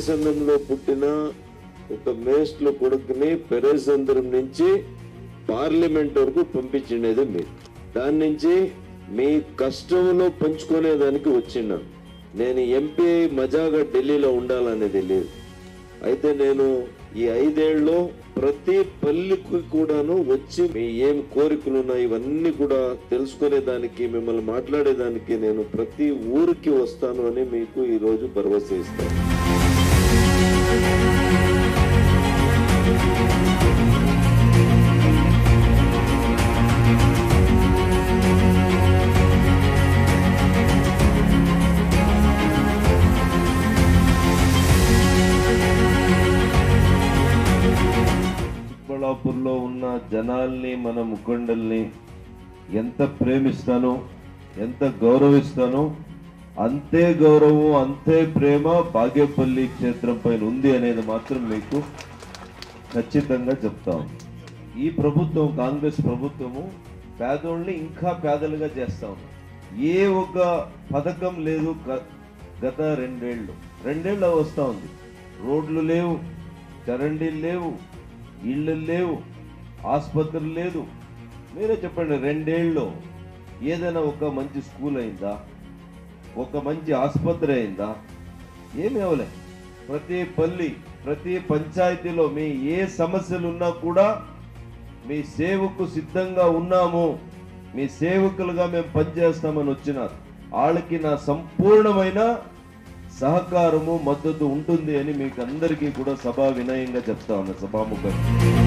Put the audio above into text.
పెరేసంద్రంలో పుట్టిన ఒక మేస్ట్ల కొడుకుని పెరేసంద్రం నుంచి పార్లమెంట్ వరకు పంపించిండేది మీరు. దాని నుంచి మీ కష్టంలో పంచుకునేదానికి వచ్చినాను. నేను ఎంపీ మజాగా ఢిల్లీలో ఉండాలనేది లేదు. అయితే నేను ఈ 5 ఏళ్ళలో ప్రతి పల్లెకి కూడాను వచ్చి మీ ఏం కోరికలు ఉన్నాయి ఇవన్నీ కూడా తెలుసుకునేదానికి, మిమ్మల్ని మాట్లాడేదానికి నేను ప్రతి ఊరికి వస్తాను అని మీకు ఈరోజు భరోసా ఇస్తాను. చిక్కబళ్ళాపూర్లో ఉన్న జనాల్ని, మన ముఖండల్ని ఎంత ప్రేమిస్తానో, ఎంత గౌరవిస్తానో అంతే గౌరవం, అంతే ప్రేమ బాగేపల్లి క్షేత్రం పైన ఉంది అనేది మాత్రం మీకు ఖచ్చితంగా చెప్తాం. ఈ ప్రభుత్వం, కాంగ్రెస్ ప్రభుత్వము పేదోళ్ళని ఇంకా పేదలుగా చేస్తా ఉంది. ఏ ఒక పథకం లేదు. గత 2 ఏళ్ళు వస్తూ ఉంది. రోడ్లు లేవు, చరండీలు లేవు, ఇళ్ళు లేవు, ఆసుపత్రులు లేదు. మీరే చెప్పండి, 2 ఏళ్ళలో ఏదైనా ఒక మంచి స్కూల్ అయిందా? ఒక మంచి ఆసుపత్రి అయిందా? ఏమి అవలే. ప్రతి పల్లి, ప్రతి పంచాయతీలో మీ ఏ సమస్యలు ఉన్నా కూడా మీ సేవకు సిద్ధంగా ఉన్నాము, మీ సేవకులుగా మేము పనిచేస్తామని వచ్చినారు. వాళ్ళకి నా సంపూర్ణమైన సహకారము, మద్దతు ఉంటుంది అని మీకు అందరికీ కూడా సభా వినయంగా చెప్తా ఉన్నా, సభాముఖంగా.